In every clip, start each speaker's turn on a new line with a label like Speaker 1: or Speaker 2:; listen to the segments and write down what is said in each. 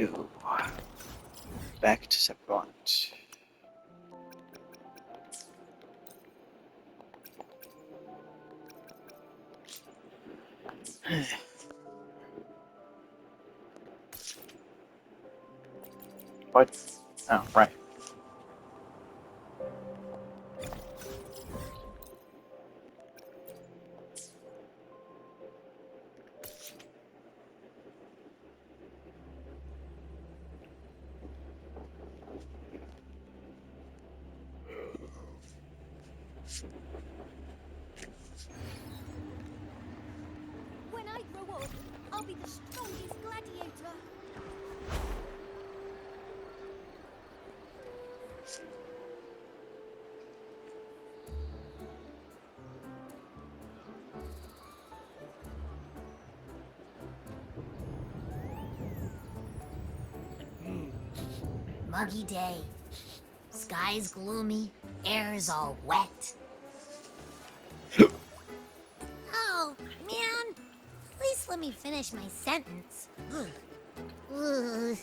Speaker 1: go. Back to Septimont. What? Oh, right.
Speaker 2: When I grow up, I'll be the strongest gladiator.
Speaker 3: Muggy day. Sky's gloomy, air's all wet. Oh, man. Please let me finish my sentence. Ugh. Ugh.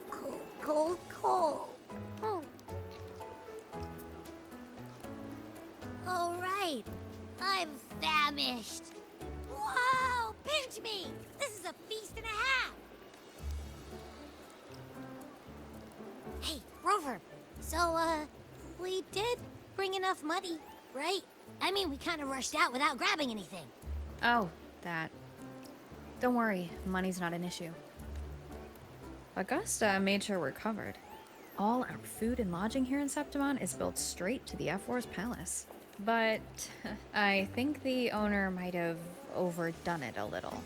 Speaker 3: Cold, cold, cold. Oh. All right. I'm famished. Whoa! Pinch me! This is a feast and a half! Hey, Rover. So, we did bring enough money, right? I mean, we kind of rushed out without grabbing anything.
Speaker 4: Oh, that. Don't worry, money's not an issue. Augusta made sure we're covered. All our food and lodging here in Septimont is built straight to the F-War's palace. But I think the owner might have overdone it a little.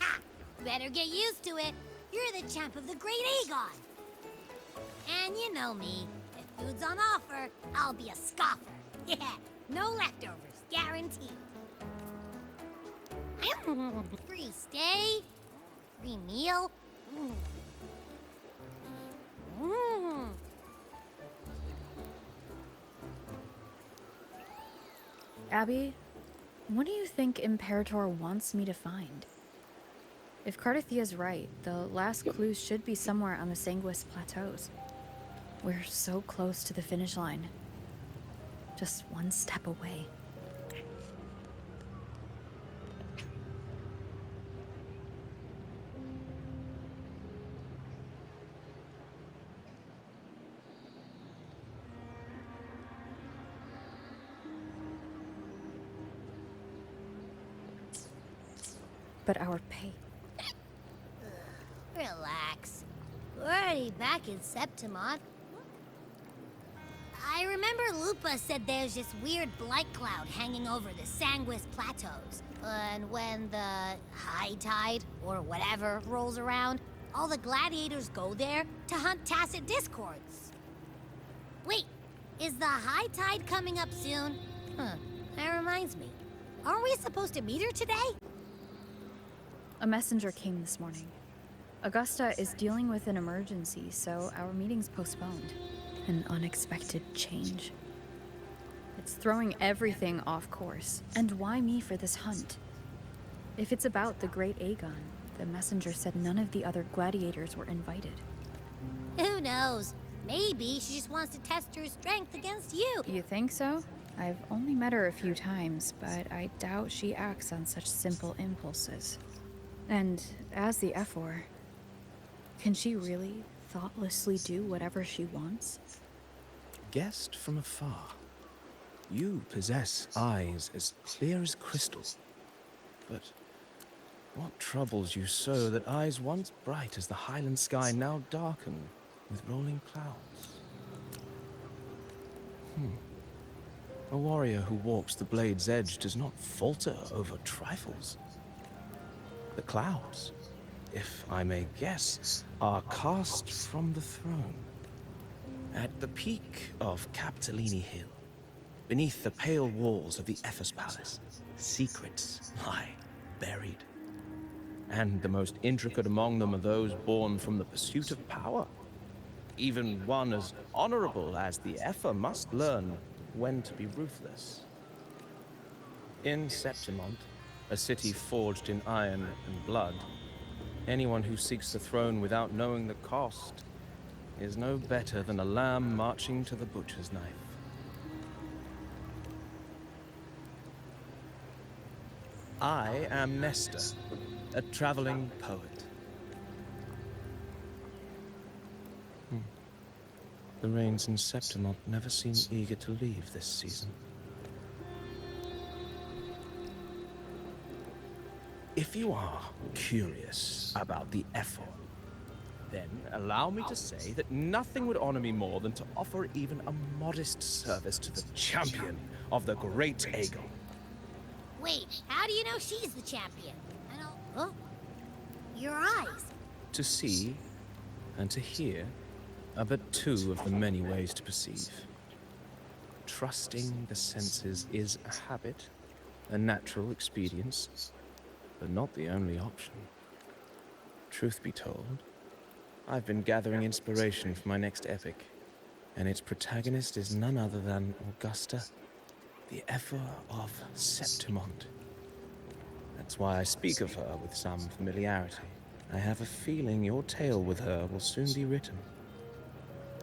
Speaker 3: Ha! Better get used to it. You're the champ of the Great Aegon. And you know me. If food's on offer, I'll be a scoffer. Yeah, no leftovers, guaranteed. Free stay, free meal.
Speaker 4: Abby, what do you think Imperator wants me to find? If Cardathia's right, the last clues should be somewhere on the Sanguis Plateaus. We're so close to the finish line. Just one step away. But our pay.
Speaker 3: Relax. We're already back in Septimont. I remember Lupa said there's this weird blight cloud hanging over the Sanguis Plateaus. And when the high tide, or whatever, rolls around, all the gladiators go there to hunt Tacet Discords. Wait, is the high tide coming up soon? That reminds me. Aren't we supposed to meet her today?
Speaker 4: A messenger came this morning. Augusta is dealing with an emergency, so our meeting's postponed. An unexpected change. It's throwing everything off course. And why me for this hunt? If it's about the Great Aegon, the messenger said none of the other gladiators were invited.
Speaker 3: Who knows? Maybe she just wants to test her strength against you.
Speaker 4: You think so? I've only met her a few times, but I doubt she acts on such simple impulses. And as the F4, can she really thoughtlessly do whatever she wants?
Speaker 5: Guessed from afar, you possess eyes as clear as crystal. But what troubles you so that eyes once bright as the highland sky now darken with rolling clouds? A warrior who walks the blade's edge does not falter over trifles. The clouds, if I may guess, are cast from the throne. At the peak of Capitolini Hill, beneath the pale walls of the Ephes Palace, secrets lie buried. And the most intricate among them are those born from the pursuit of power. Even one as honorable as the Epher must learn when to be ruthless. In Septimont, a city forged in iron and blood, Anyone who seeks the throne without knowing the cost is no better than a lamb marching to the butcher's knife. I am Nestor, a traveling poet. The rains in Septimont never seem eager to leave this season. If you are curious about the effort, then allow me to say that nothing would honor me more than to offer even a modest service to the champion of the great Aegon.
Speaker 3: Wait, how do you know she's the champion? I don't... Oh. Your eyes.
Speaker 5: To see and to hear are but two of the many ways to perceive. Trusting the senses is a habit, a natural expedience, but not the only option. Truth be told, I've been gathering inspiration for my next epic, and its protagonist is none other than Augusta, the Ephor of Septimont. That's why I speak of her with some familiarity. I have a feeling your tale with her will soon be written.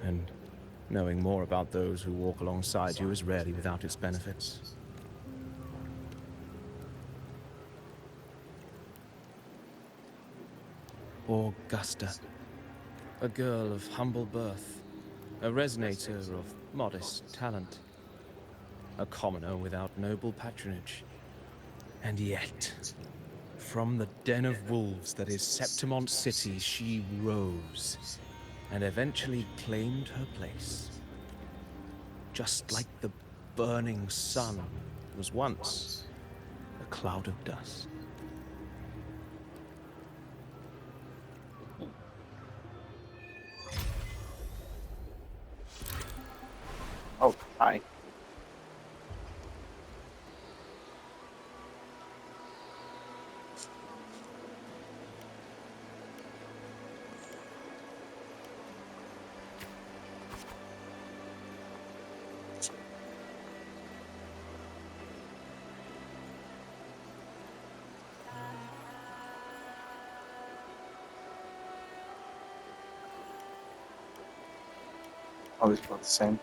Speaker 5: And knowing more about those who walk alongside you is rarely without its benefits. Augusta, a girl of humble birth, a resonator of modest talent, a commoner without noble patronage. And yet, from the den of wolves that is Septimont City, she rose and eventually claimed her place. Just like the burning sun was once a cloud of dust.
Speaker 1: Oh, hi. Always feel the same.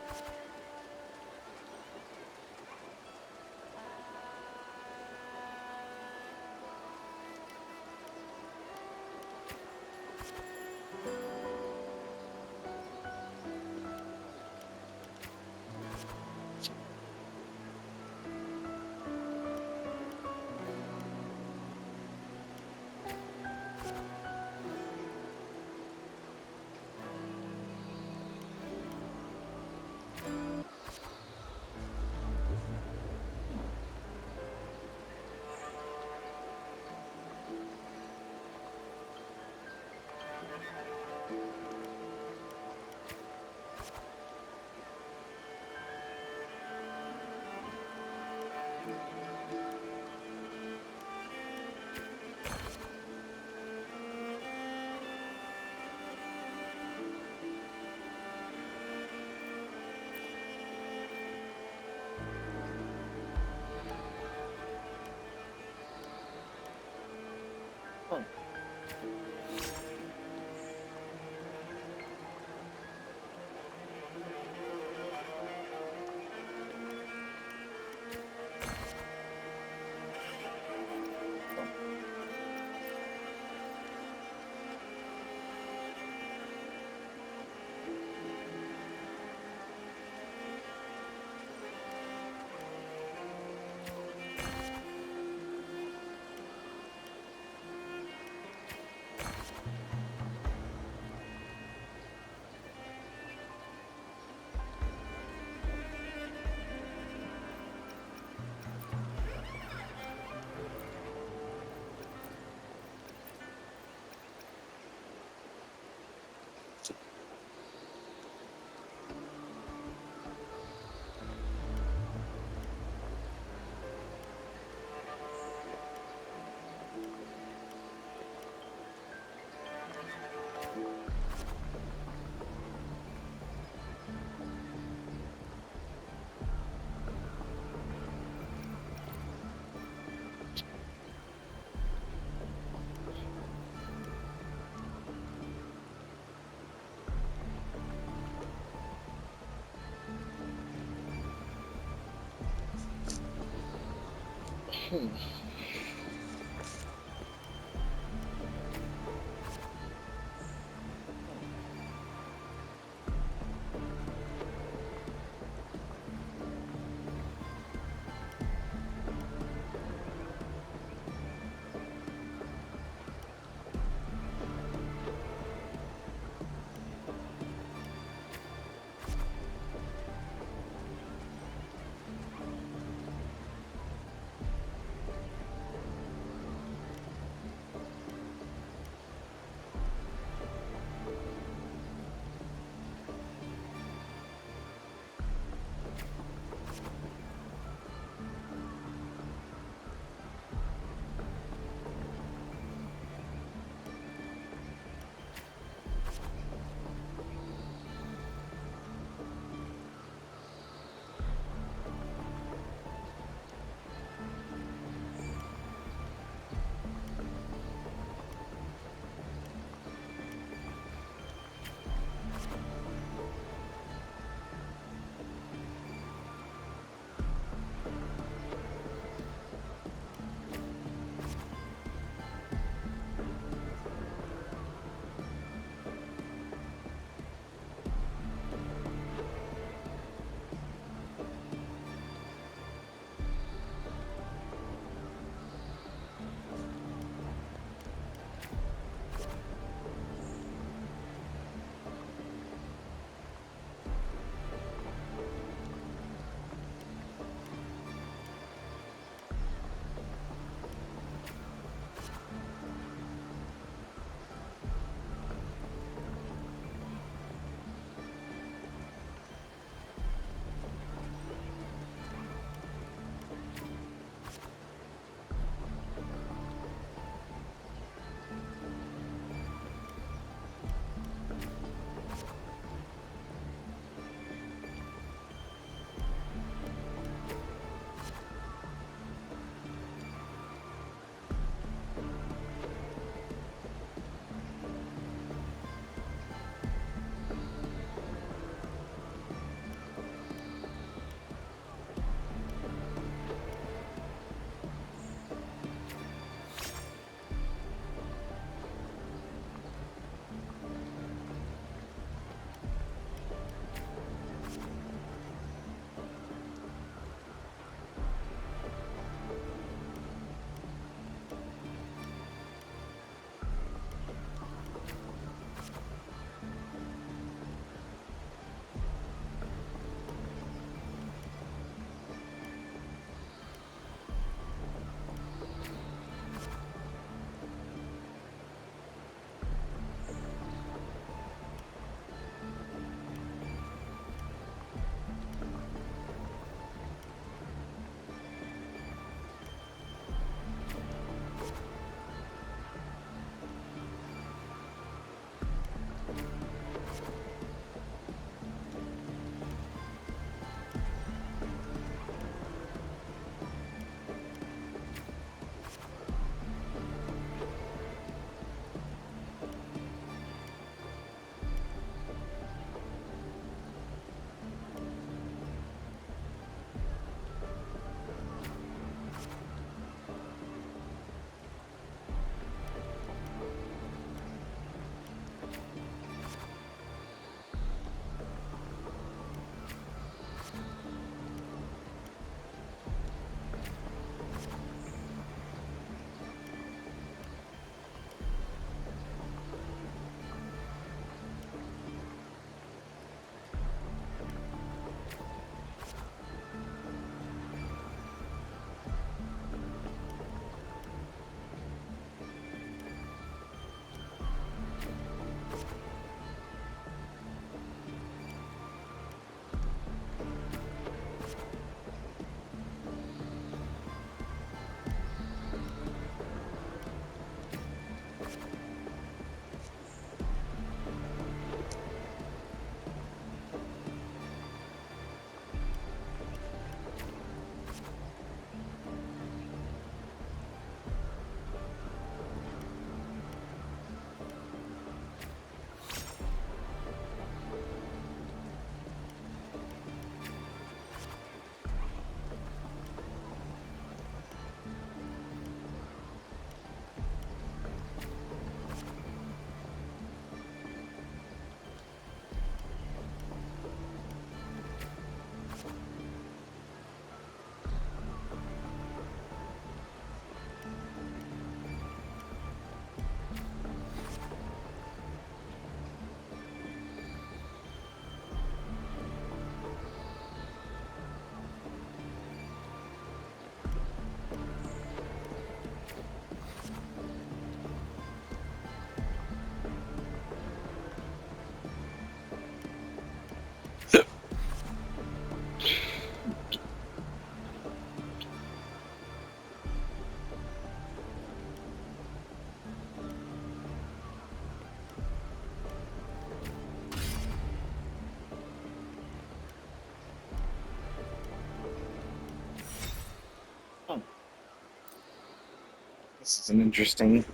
Speaker 1: This is an interesting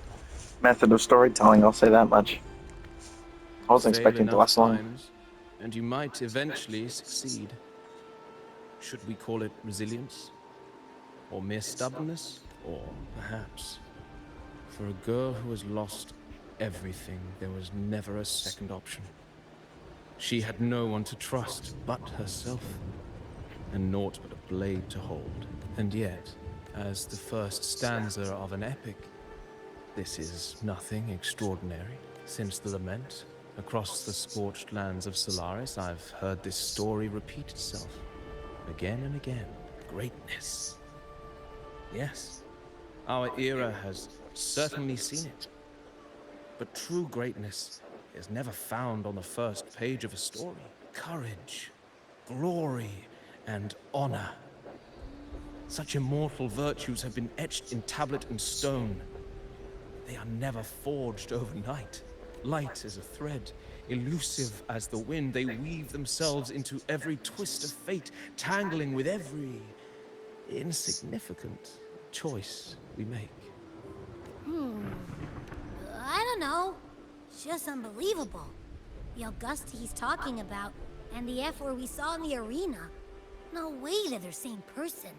Speaker 1: method of storytelling, I'll say that much. I wasn't
Speaker 5: Fail
Speaker 1: expecting to
Speaker 5: enough
Speaker 1: last long.
Speaker 5: times, and you might eventually succeed. Should we call it resilience? Or mere stubbornness? Or perhaps, for a girl who has lost everything, there was never a second option. She had no one to trust but herself, and naught but a blade to hold. And yet, as the first stanza of an epic, this is nothing extraordinary. Since the lament, across the scorched lands of Solaris, I've heard this story repeat itself. Again and again. Greatness. Yes, our era has certainly seen it. But true greatness is never found on the first page of a story. Courage, glory, and honor. Such immortal virtues have been etched in tablet and stone. They are never forged overnight. Light as a thread, elusive as the wind, they weave themselves into every twist of fate, tangling with every insignificant choice we make.
Speaker 3: I don't know. It's just unbelievable. The Augusta he's talking about, and the F-word we saw in the arena. No way they're the same person.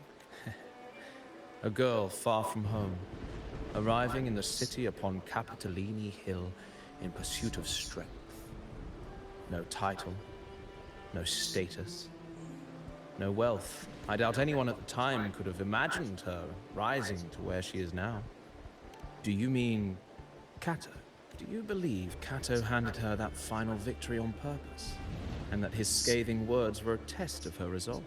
Speaker 5: A girl far from home, arriving in the city upon Capitolini Hill in pursuit of strength. No title, no status, no wealth. I doubt anyone at the time could have imagined her rising to where she is now. Do you mean Kato? Do you believe Kato handed her that final victory on purpose, and that his scathing words were a test of her resolve?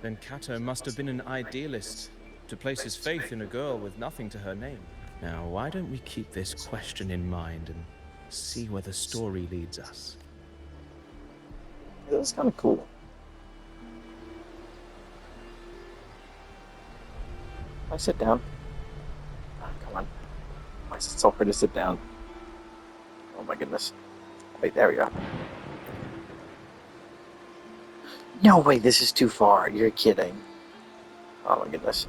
Speaker 5: Then Kato must have been an idealist, to place his faith in a girl with nothing to her name. Now, why don't we keep this question in mind and see where the story leads us?
Speaker 1: It was kind of cool. Can I sit down? Oh, come on. Why is it so hard to sit down? Oh my goodness. Wait, there we go. No way, this is too far. You're kidding. Oh my goodness.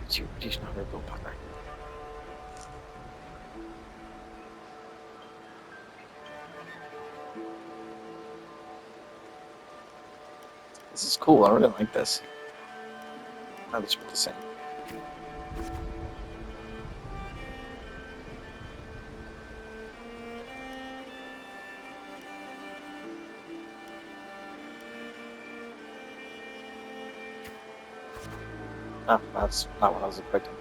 Speaker 1: Dziś nowy był padaj. This is cool. I really like this. Now let's put this in. Ah, that's not what I was expecting.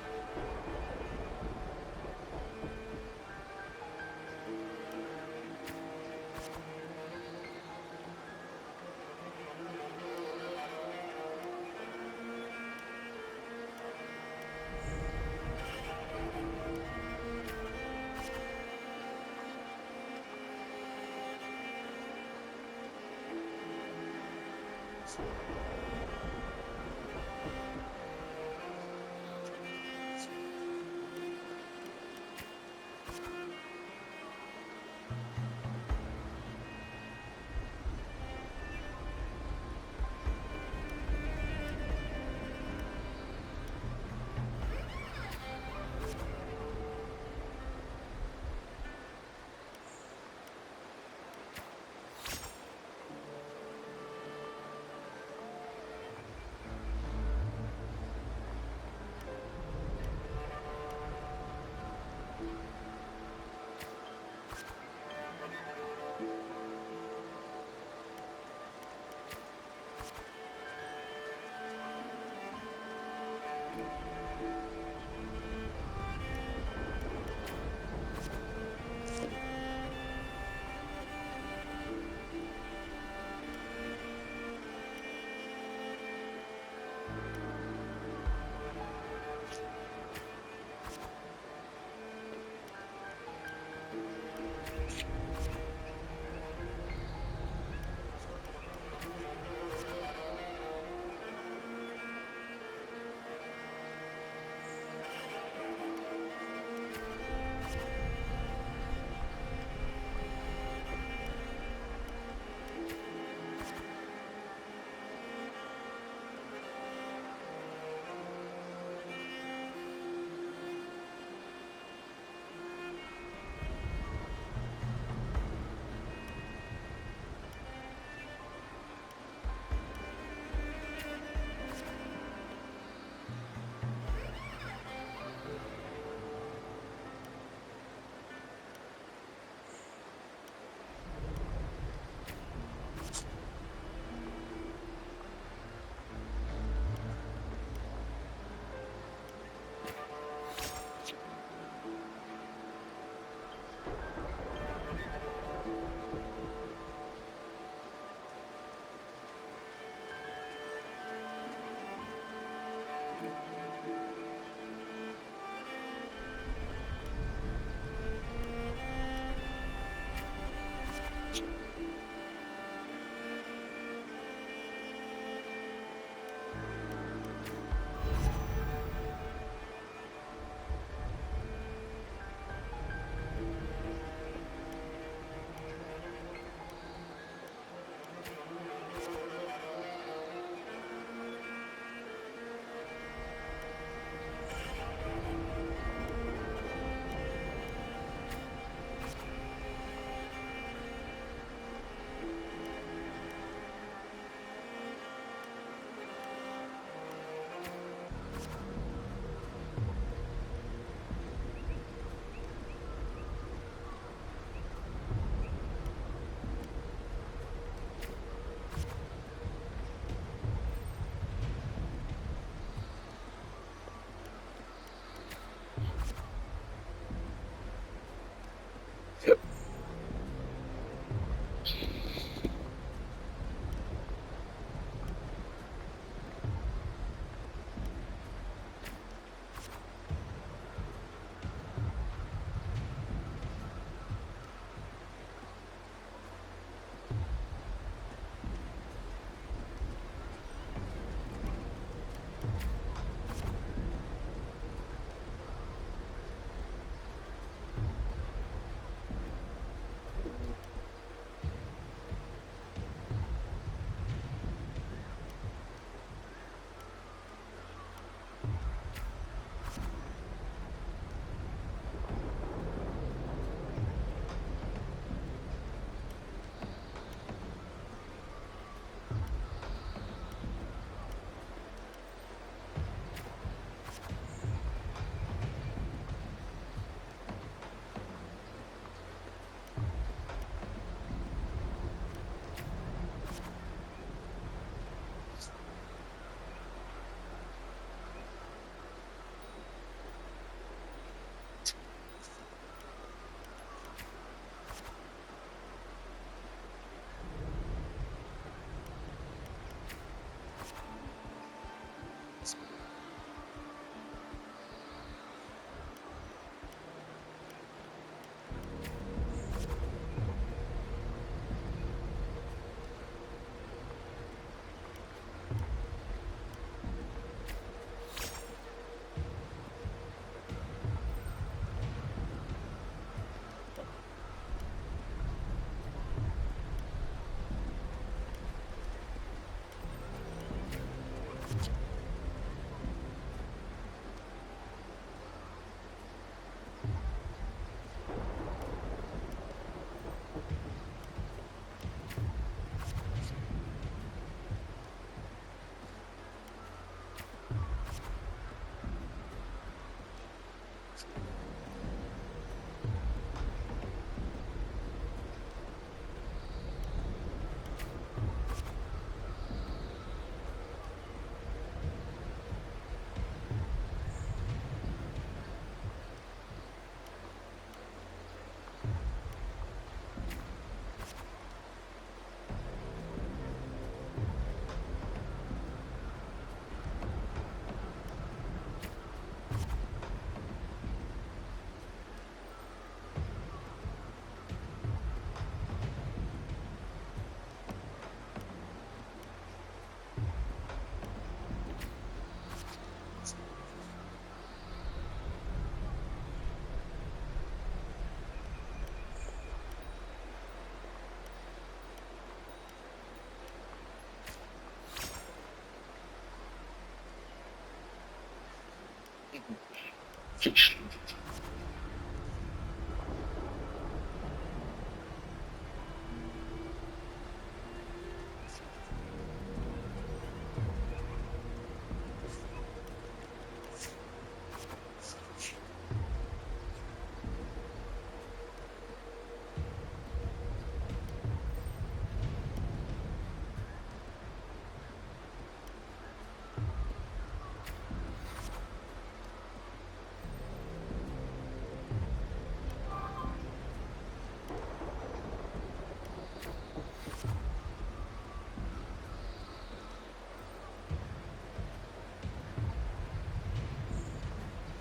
Speaker 1: Sheesh.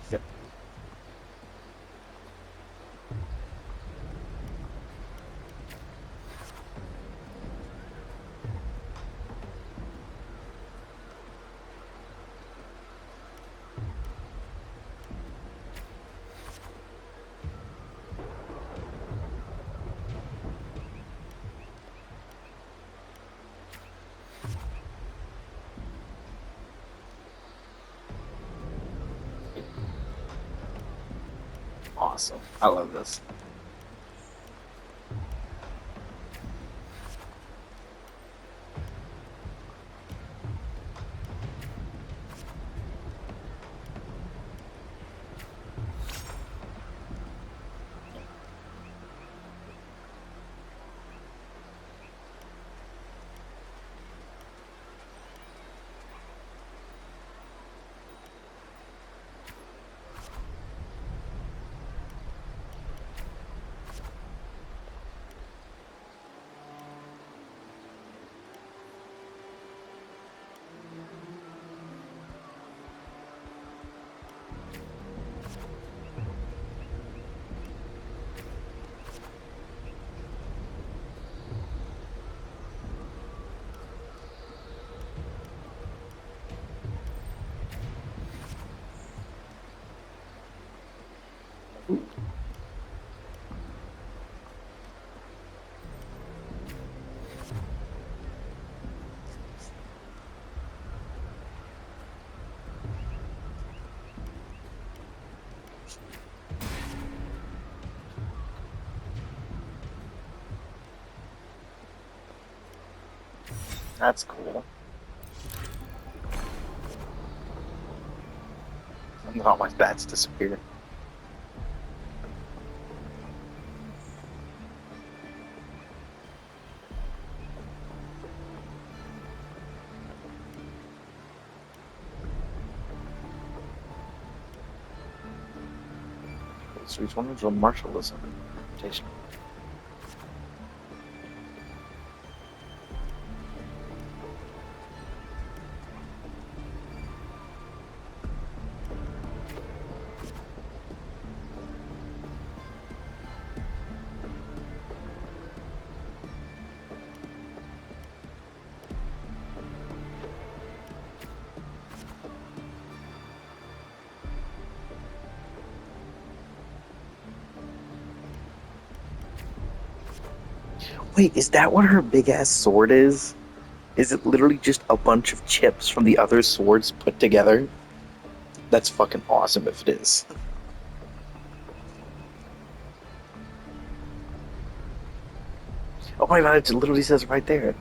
Speaker 1: Yep. Awesome. I love this. That's cool. And all my bats disappear. So each one is a martialism rotation. Wait, is that what her big ass sword is? Is it literally just a bunch of chips from the other swords put together? That's fucking awesome if it is. Oh my god, it literally says right there.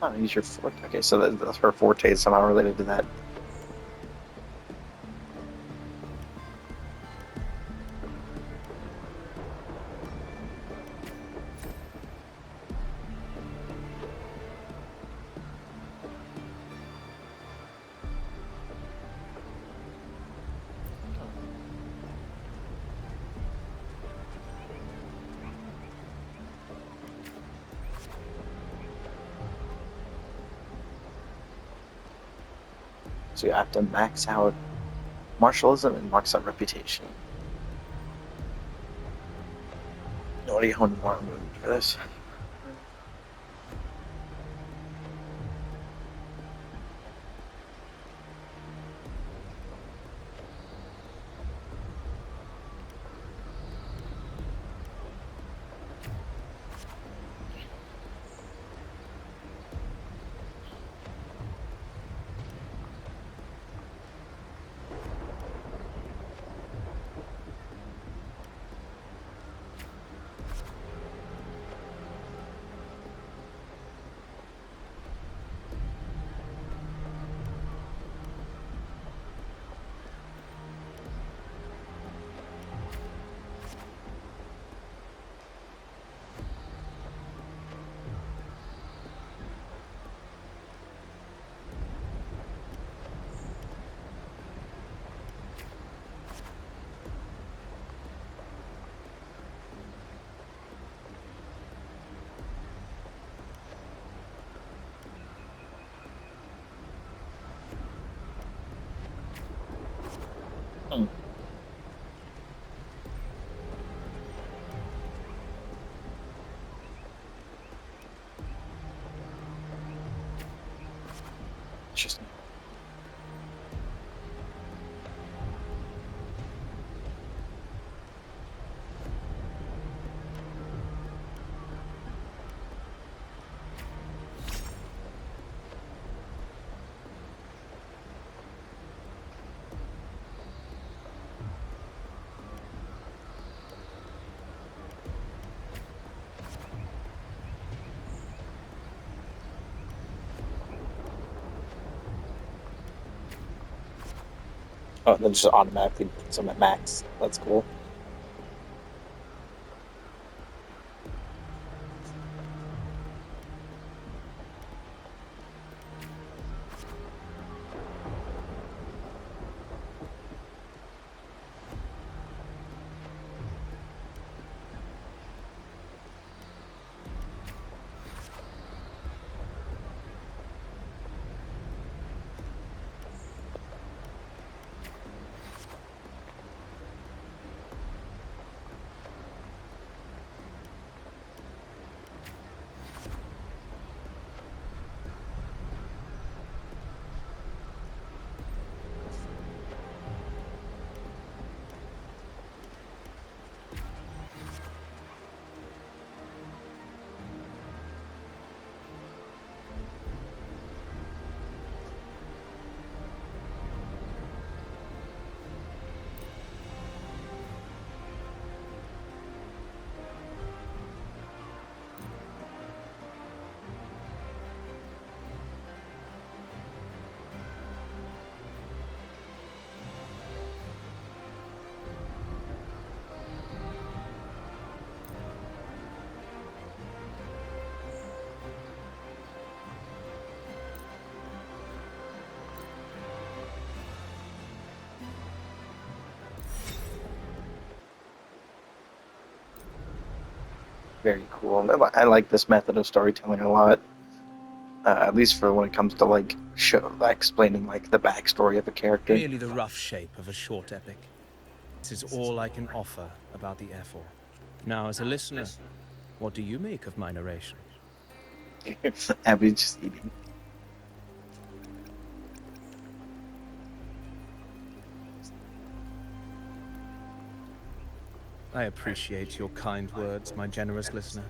Speaker 1: Oh, use your forte. Okay, so that's her forte is somehow related to that. So you have to max out martialism and max out reputation. What do you want more moved for this? Just oh, and then just automatically puts them at max. That's cool. Very cool. I like this method of storytelling a lot. At least for when it comes to like explaining like the backstory of a character.
Speaker 5: Merely the rough shape of a short epic. This is all I can offer about the Ephor. Now, as a listener, what do you make of my narration?
Speaker 1: Abby's just eating.
Speaker 5: I appreciate your kind words, my generous listener.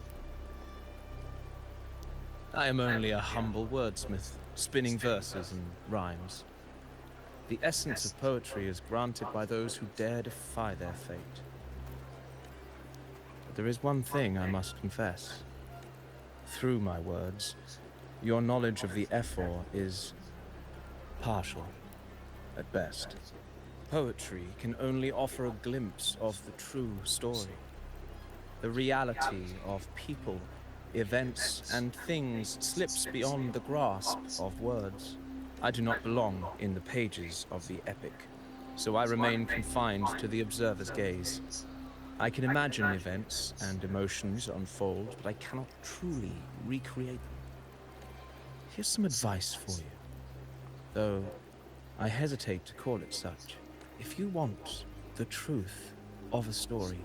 Speaker 5: I am only a humble wordsmith, spinning verses and rhymes. The essence of poetry is granted by those who dare defy their fate. But there is one thing I must confess. Through my words, your knowledge of the Ephor is partial, at best. Poetry can only offer a glimpse of the true story. The reality of people, events, and things slips beyond the grasp of words. I do not belong in the pages of the epic, so I remain confined to the observer's gaze. I can imagine events and emotions unfold, but I cannot truly recreate them. Here's some advice for you, though I hesitate to call it such. If you want the truth of a story,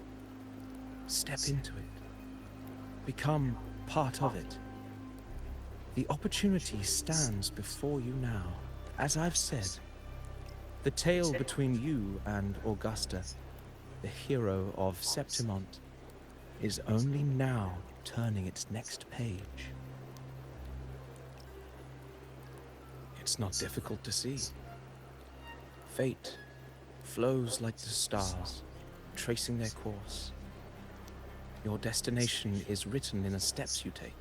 Speaker 5: step into it. Become part of it. The opportunity stands before you now. As I've said, the tale between you and Augusta, the hero of Septimont, is only now turning its next page. It's not difficult to see. Fate flows like the stars, tracing their course. Your destination is written in the steps you take.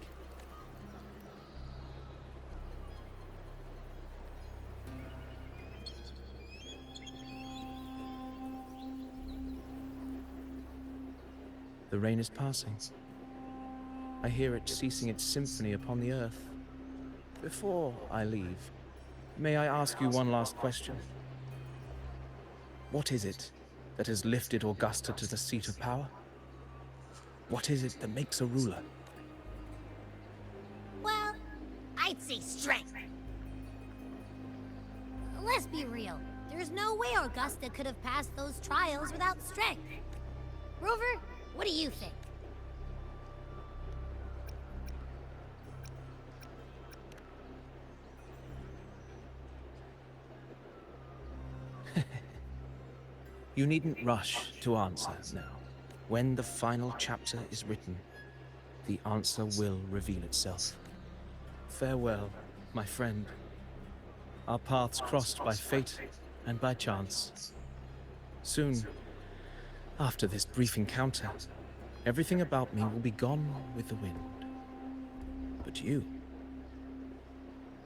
Speaker 5: The rain is passing. I hear it ceasing its symphony upon the earth. Before I leave, may I ask you one last question? What is it that has lifted Augusta to the seat of power? What is it that makes a ruler?
Speaker 3: Well, I'd say strength. Let's be real. There's no way Augusta could have passed those trials without strength. Rover, what do you think?
Speaker 5: You needn't rush to answer now. When the final chapter is written, the answer will reveal itself. Farewell, my friend. Our paths crossed by fate and by chance. Soon, after this brief encounter, everything about me will be gone with the wind. But you,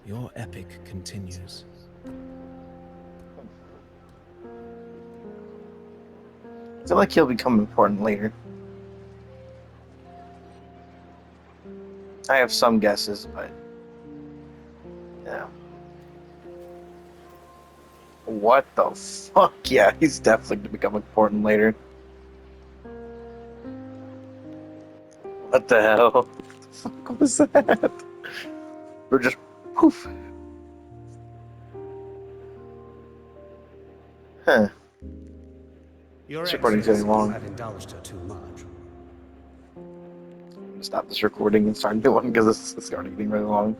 Speaker 5: your epic continues.
Speaker 1: I feel like he'll become important later. I have some guesses, but yeah. What the fuck? Yeah, he's definitely gonna become important later. What the hell? What the fuck was that? We're just poof. Huh.
Speaker 6: Your
Speaker 1: This recording's getting
Speaker 6: Excellency,
Speaker 1: long.
Speaker 6: I've indulged her too much.
Speaker 1: Stop this recording and start a new one because it's starting getting really long.